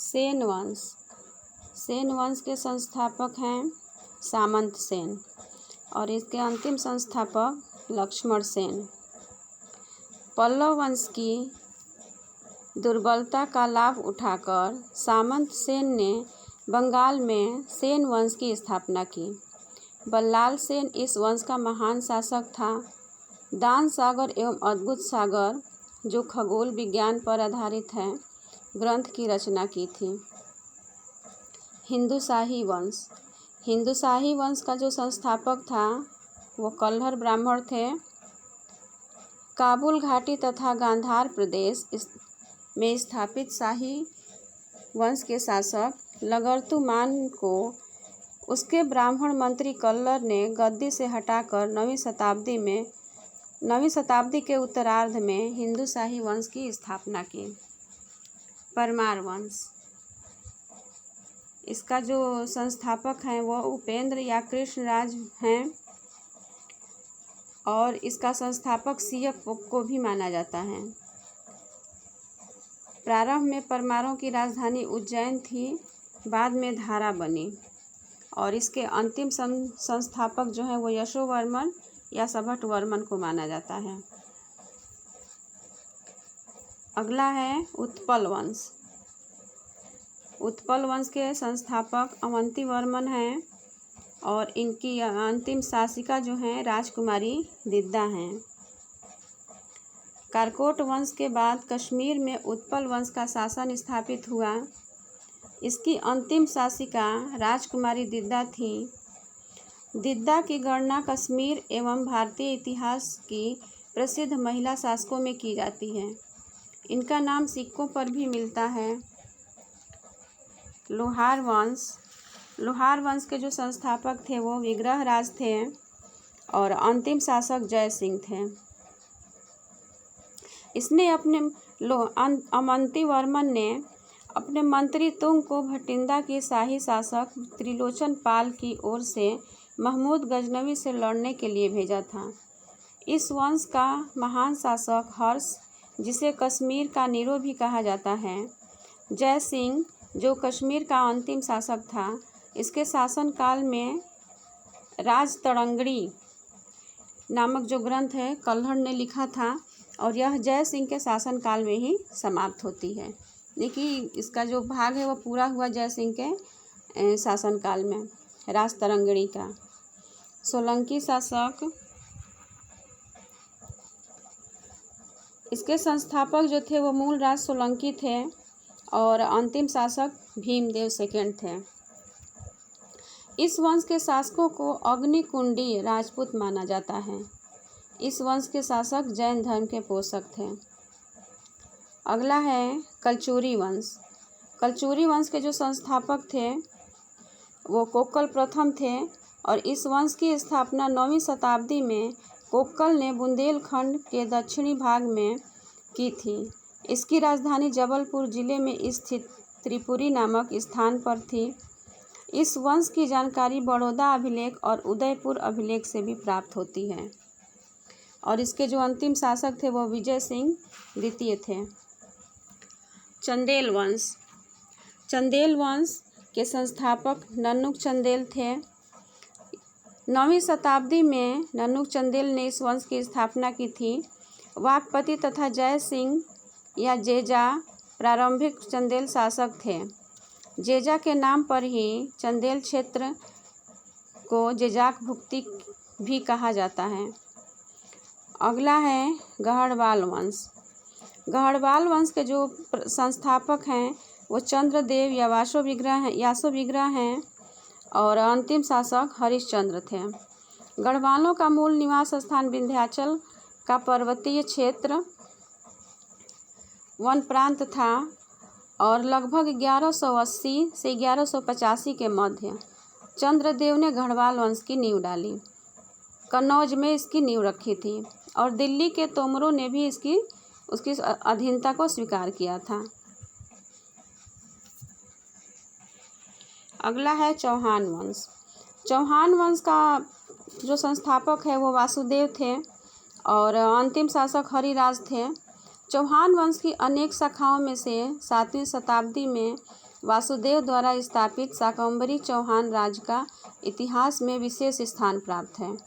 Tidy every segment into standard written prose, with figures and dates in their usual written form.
सेन वंश। सेन वंश के संस्थापक हैं सामंत सेन और इसके अंतिम संस्थापक लक्ष्मण सेन। पल्लव वंश की दुर्बलता का लाभ उठाकर सामंत सेन ने बंगाल में सेन वंश की स्थापना की। बल्लाल सेन इस वंश का महान शासक था। दान सागर एवं अद्भुत सागर, जो खगोल विज्ञान पर आधारित है, ग्रंथ की रचना की थी। हिंदुशाही वंश। हिंदुशाही वंश का जो संस्थापक था वो कल्हर ब्राह्मण थे। काबुल घाटी तथा गांधार प्रदेश में स्थापित शाही वंश के शासक लगर्तुमान को उसके ब्राह्मण मंत्री कल्लर ने गद्दी से हटाकर 9वीं शताब्दी के उत्तरार्ध में हिंदुशाही वंश की स्थापना की। परमार वंश। इसका जो संस्थापक हैं वो उपेंद्र या कृष्णराज हैं और इसका संस्थापक सियप को भी माना जाता है। प्रारंभ में परमारों की राजधानी उज्जैन थी, बाद में धारा बनी और इसके अंतिम संस्थापक जो हैं वो यशोवर्मन या सभटवर्मन को माना जाता है। अगला है उत्पल वंश। उत्पल वंश के संस्थापक अवंती वर्मन हैं और इनकी अंतिम शासिका जो हैं राजकुमारी दिद्दा हैं। कारकोट वंश के बाद कश्मीर में उत्पल वंश का शासन स्थापित हुआ। इसकी अंतिम शासिका राजकुमारी दिद्दा थी। दिद्दा की गणना कश्मीर एवं भारतीय इतिहास की प्रसिद्ध महिला शासकों में की जाती है। इनका नाम सिक्कों पर भी मिलता है। लोहार वंश। लोहार वंश के जो संस्थापक थे वो विग्रहराज थे और अंतिम शासक जय सिंह थे। इसने अवंती वर्मन ने अपने मंत्री तुंग को भटिंडा के शाही शासक त्रिलोचन पाल की ओर से महमूद गजनवी से लड़ने के लिए भेजा था। इस वंश का महान शासक हर्ष, जिसे कश्मीर का नीरो भी कहा जाता है, जय सिंह, जो कश्मीर का अंतिम शासक था, इसके शासनकाल में राजतरंगिणी नामक जो ग्रंथ है कल्हड़ ने लिखा था और यह जय सिंह के शासनकाल में ही समाप्त होती है। देखिए इसका जो भाग है वो पूरा हुआ जय सिंह के शासनकाल में, राजतरंगिणी का। सोलंकी शासक। इसके संस्थापक जो थे वो मूलराज सोलंकी थे और अंतिम शासक भीमदेव सेकंड थे। इस वंश के शासकों को अग्निकुंडी राजपूत माना जाता है। इस वंश के शासक जैन धर्म के पोषक थे। अगला है कलचुरी वंश। कलचुरी वंश के जो संस्थापक थे वो कोक्कल प्रथम थे और इस वंश की स्थापना 9वीं शताब्दी में कोक्कल ने बुंदेलखंड के दक्षिणी भाग में की थी। इसकी राजधानी जबलपुर जिले में स्थित त्रिपुरी नामक स्थान पर थी। इस वंश की जानकारी बड़ौदा अभिलेख और उदयपुर अभिलेख से भी प्राप्त होती है और इसके जो अंतिम शासक थे वो विजय सिंह द्वितीय थे। चंदेल वंश। चंदेल वंश के संस्थापक नन्नुक चंदेल थे। 9वीं शताब्दी में नन्नुक चंदेल ने इस वंश की स्थापना की थी। वाकपति तथा जय सिंह या जेजा प्रारंभिक चंदेल शासक थे। जेजा के नाम पर ही चंदेल क्षेत्र को जेजाक भुक्ति भी कहा जाता है। अगला है गढ़वाल वंश। गढ़वाल वंश के जो संस्थापक हैं वो चंद्रदेव या यासो विग्रह हैं और अंतिम शासक हरिश्चंद्र थे। गढ़वालों का मूल निवास स्थान विंध्याचल का पर्वतीय क्षेत्र वन प्रांत था और लगभग 1180 से 1185 के मध्य चंद्रदेव ने गढ़वाल वंश की नींव डाली। कन्नौज में इसकी नींव रखी थी और दिल्ली के तोमरों ने भी उसकी अधीनता को स्वीकार किया था। अगला है चौहान वंश। चौहान वंश का जो संस्थापक है वो वासुदेव थे और अंतिम शासक हरिराज थे। चौहान वंश की अनेक शाखाओं में से 7वीं शताब्दी में वासुदेव द्वारा स्थापित शाकंभरी चौहान राज्य का इतिहास में विशेष स्थान प्राप्त है।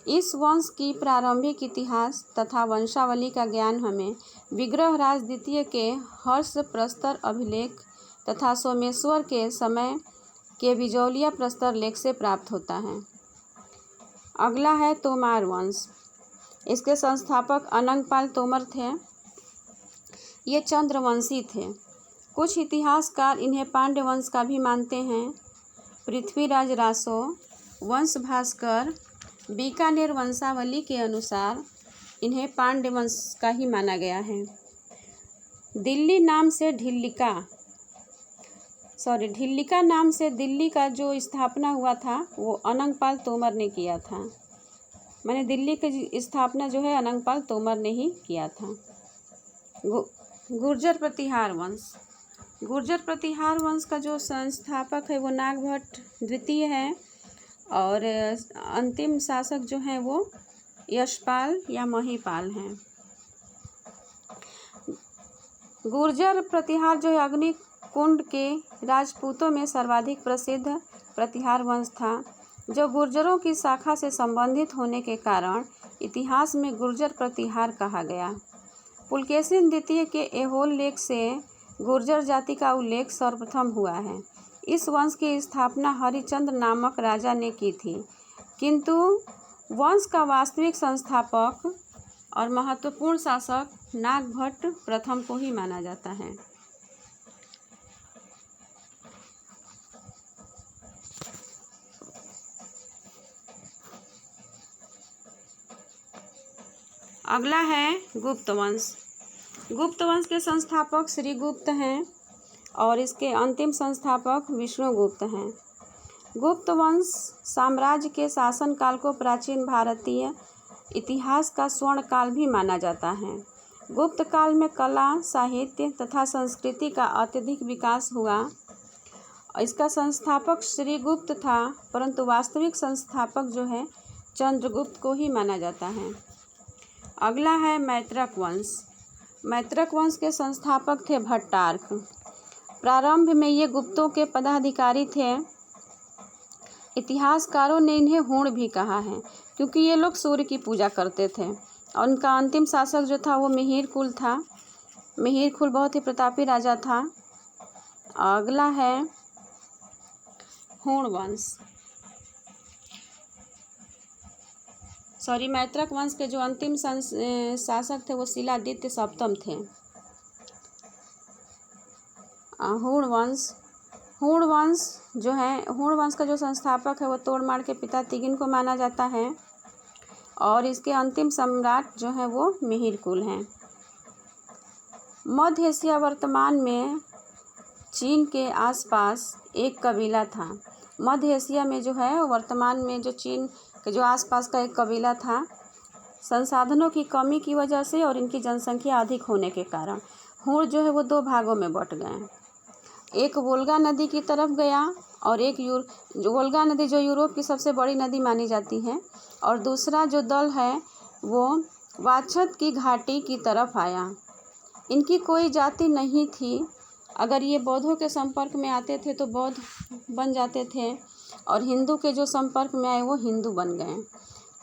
इस वंश की प्रारंभिक इतिहास तथा वंशावली का ज्ञान हमें विग्रहराज द्वितीय के हर्ष प्रस्तर अभिलेख तथा सोमेश्वर के समय के बिजौलिया प्रस्तर लेख से प्राप्त होता है। अगला है तोमार वंश। इसके संस्थापक अनंगपाल तोमर थे। ये चंद्रवंशी थे। कुछ इतिहासकार इन्हें पांड्य वंश का भी मानते हैं। पृथ्वीराज रासो, वंश भास्कर, बीकानेर वंशावली के अनुसार इन्हें पांड्य वंश का ही माना गया है। दिल्ली नाम से ढिल्लिका नाम से दिल्ली का जो स्थापना हुआ था वो अनंगपाल तोमर ने किया था। मैंने दिल्ली की स्थापना जो है अनंगपाल तोमर ने ही किया था। गुर्जर प्रतिहार वंश। गुर्जर प्रतिहार वंश का जो संस्थापक है वो नागभट्ट द्वितीय है और अंतिम शासक जो हैं वो यशपाल या महिपाल हैं। गुर्जर प्रतिहार जो है अग्निकुंड के राजपूतों में सर्वाधिक प्रसिद्ध प्रतिहार वंश था, जो गुर्जरों की शाखा से संबंधित होने के कारण इतिहास में गुर्जर प्रतिहार कहा गया। पुलकेशिन द्वितीय के ऐहोल लेख से गुर्जर जाति का उल्लेख सर्वप्रथम हुआ है। इस वंश की स्थापना हरिचंद्र नामक राजा ने की थी, किंतु वंश का वास्तविक संस्थापक और महत्वपूर्ण शासक नागभट्ट प्रथम को ही माना जाता है। अगला है गुप्त वंश। गुप्त वंश के संस्थापक श्रीगुप्त हैं और इसके अंतिम संस्थापक विष्णुगुप्त हैं। गुप्त वंश साम्राज्य के शासनकाल को प्राचीन भारतीय इतिहास का स्वर्ण काल भी माना जाता है। गुप्त काल में कला, साहित्य तथा संस्कृति का अत्यधिक विकास हुआ। इसका संस्थापक श्रीगुप्त था, परंतु वास्तविक संस्थापक जो है चंद्रगुप्त को ही माना जाता है। अगला है मैत्रक वंश। मैत्रक वंश के संस्थापक थे भट्टार्क। प्रारंभ में ये गुप्तों के पदाधिकारी थे। इतिहासकारों ने इन्हें हूण भी कहा है, क्योंकि ये लोग सूर्य की पूजा करते थे। और उनका अंतिम शासक जो था वो मिहिर कुल था। मिहिर कुल बहुत ही प्रतापी राजा था। अगला है हूण वंश। मैत्रक वंश के जो अंतिम शासक थे वो शिलादित्य सप्तम थे। हूण वंश जो है, हूण वंश का जो संस्थापक है वो तोड़माड़ के पिता तिगिन को माना जाता है और इसके अंतिम सम्राट जो है वो मिहिर कुल हैं। मध्य एशिया वर्तमान में चीन के आसपास एक कबीला था। मध्य एशिया में जो है वर्तमान में जो चीन के जो आसपास का एक कबीला था, संसाधनों की कमी की वजह से और इनकी जनसंख्या अधिक होने के कारण हूण जो है वो दो भागों में बट गए। एक वोल्गा नदी की तरफ गया और एक वोल्गा नदी जो यूरोप की सबसे बड़ी नदी मानी जाती है, और दूसरा जो दल है वो वाछद की घाटी की तरफ आया। इनकी कोई जाति नहीं थी। अगर ये बौद्धों के संपर्क में आते थे तो बौद्ध बन जाते थे और हिंदू के जो संपर्क में आए वो हिंदू बन गए।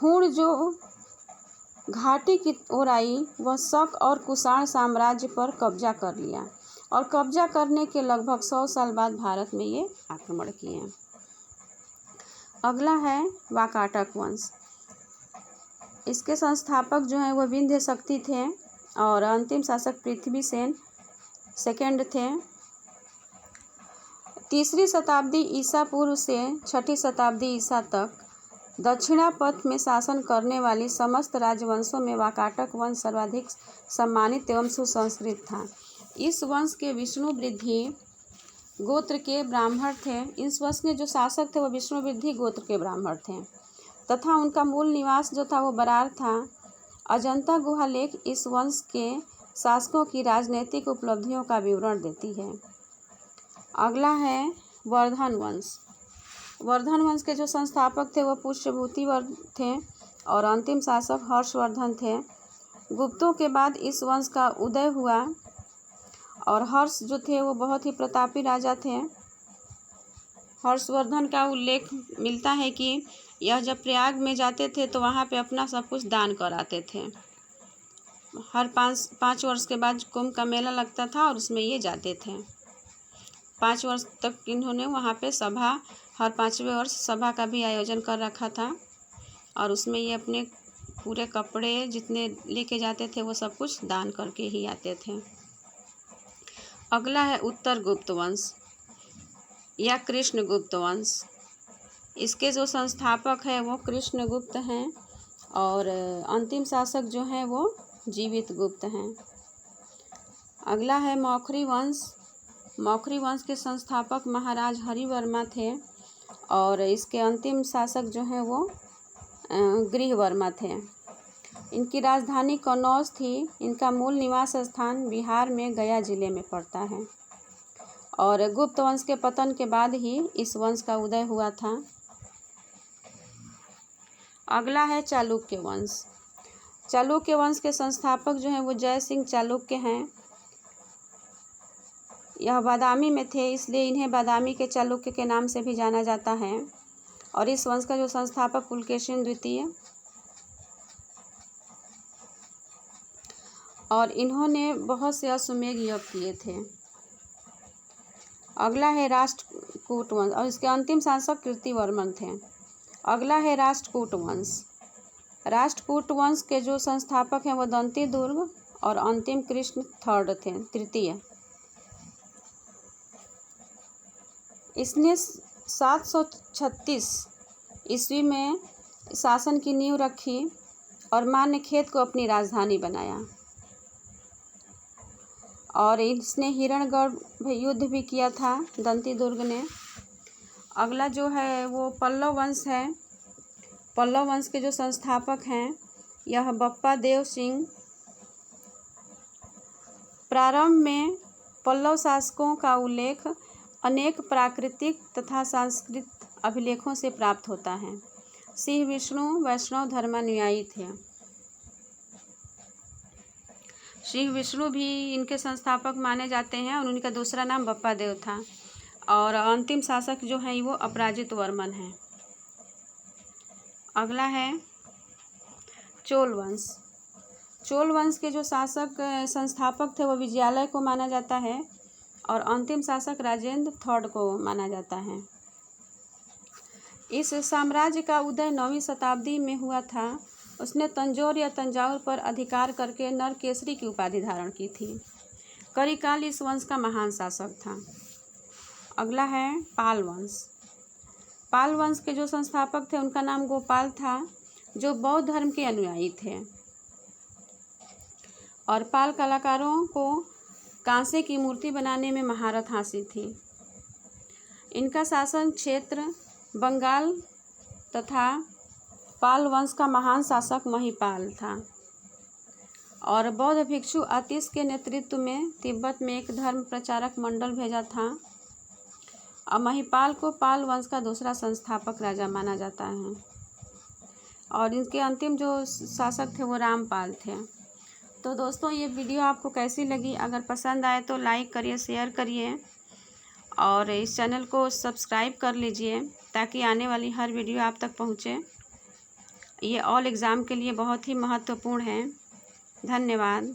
हूण जो घाटी की ओर आई वह शक और कुषाण साम्राज्य पर कब्जा कर लिया और कब्जा करने के लगभग 100 साल बाद भारत में ये आक्रमण किए। अगला है वाकाटक वंश। इसके संस्थापक जो हैं वो विंध्य शक्ति थे और अंतिम शासक पृथ्वीसेन सेकंड थे। 3री शताब्दी ईसा पूर्व से 6ठी शताब्दी ईसा तक दक्षिणापथ में शासन करने वाली समस्त राजवंशों में वाकाटक वंश सर्वाधिक सम्मानित एवं सुसंस्कृत था। इस वंश के विष्णु वृद्धि गोत्र के ब्राह्मण थे। इस वंश के जो शासक थे वो विष्णु वृद्धि गोत्र के ब्राह्मण थे तथा उनका मूल निवास जो था वो बरार था। अजंता गुहा लेख इस वंश के शासकों की राजनीतिक उपलब्धियों का विवरण देती है। अगला है वर्धन वंश। वर्धन वंश के जो संस्थापक थे वो पुष्यभूतिवर्ध थे और अंतिम शासक हर्षवर्धन थे। गुप्तों के बाद इस वंश का उदय हुआ और हर्ष जो थे वो बहुत ही प्रतापी राजा थे। हर्षवर्धन का उल्लेख मिलता है कि यह जब प्रयाग में जाते थे तो वहाँ पे अपना सब कुछ दान कराते थे। हर पाँच वर्ष के बाद कुंभ का मेला लगता था और उसमें ये जाते थे। 5 वर्ष तक इन्होंने वहाँ पे सभा, हर 5वें वर्ष सभा का भी आयोजन कर रखा था और उसमें ये अपने पूरे कपड़े जितने लेके जाते थे वो सब कुछ दान करके ही आते थे। अगला है उत्तर गुप्त वंश या कृष्णगुप्त वंश। इसके जो संस्थापक है वो कृष्णगुप्त हैं और अंतिम शासक जो हैं वो जीवित गुप्त हैं। अगला है मौखरी वंश। मौखरी वंश के संस्थापक महाराज हरिवर्मा थे और इसके अंतिम शासक जो हैं वो गृहवर्मा थे। इनकी राजधानी कनौज थी। इनका मूल निवास स्थान बिहार में गया जिले में पड़ता है और गुप्त वंश के पतन के बाद ही इस वंश का उदय हुआ था। अगला है चालुक्य वंश। चालुक्य वंश के संस्थापक जो हैं वो जय सिंह चालुक्य हैं। यह बादामी में थे, इसलिए इन्हें बादामी के चालुक्य के नाम से भी जाना जाता है। और इस वंश का जो संस्थापक पुलकेशिन द्वितीय, और इन्होंने बहुत से अश्वमेध यज्ञ किए थे। अगला है राष्ट्रकूट वंश और इसके अंतिम शासक कीर्तिवर्मन थे। अगला है राष्ट्रकूट वंश। राष्ट्रकूट वंश के जो संस्थापक हैं वो दंती दुर्ग और अंतिम कृष्ण तृतीय। इसने 736 ईस्वी में शासन की नींव रखी और मान्यखेत को अपनी राजधानी बनाया और इसने हिरणगढ़ युद्ध भी किया था दंती दुर्ग ने। अगला जो है वो पल्लव वंश है। पल्लव वंश के जो संस्थापक हैं यह बप्पा देव सिंह। प्रारंभ में पल्लव शासकों का उल्लेख अनेक प्राकृतिक तथा सांस्कृतिक अभिलेखों से प्राप्त होता है। श्री विष्णु वैष्णव धर्मानुयायी थे। श्री विष्णु भी इनके संस्थापक माने जाते हैं और उनका दूसरा नाम बप्पा देव था और अंतिम शासक जो हैं वो अपराजित वर्मन हैं। अगला है चोल वंश। चोल वंश के जो शासक संस्थापक थे वो विजयालय को माना जाता है और अंतिम शासक राजेंद्र थर्ड को माना जाता है। इस साम्राज्य का उदय 9वीं शताब्दी में हुआ था। उसने तंजौर या तंजाउर पर अधिकार करके नरकेसरी की उपाधि धारण की थी। करिकाल इस वंश का महान शासक था। अगला है पाल वंश। पाल वंश के जो संस्थापक थे उनका नाम गोपाल था, जो बौद्ध धर्म के अनुयायी थे और पाल कलाकारों को कांसे की मूर्ति बनाने में महारत हासिल थी। इनका शासन क्षेत्र बंगाल तथा पाल वंश का महान शासक महिपाल था और बौद्ध भिक्षु आतिश के नेतृत्व में तिब्बत में एक धर्म प्रचारक मंडल भेजा था और महिपाल को पाल वंश का दूसरा संस्थापक राजा माना जाता है और इनके अंतिम जो शासक थे वो रामपाल थे। तो दोस्तों ये वीडियो आपको कैसी लगी? अगर पसंद आए तो लाइक करिए, शेयर करिए और इस चैनल को सब्सक्राइब कर लीजिए ताकि आने वाली हर वीडियो आप तक पहुँचे। ये ऑल एग्ज़ाम के लिए बहुत ही महत्वपूर्ण है। धन्यवाद।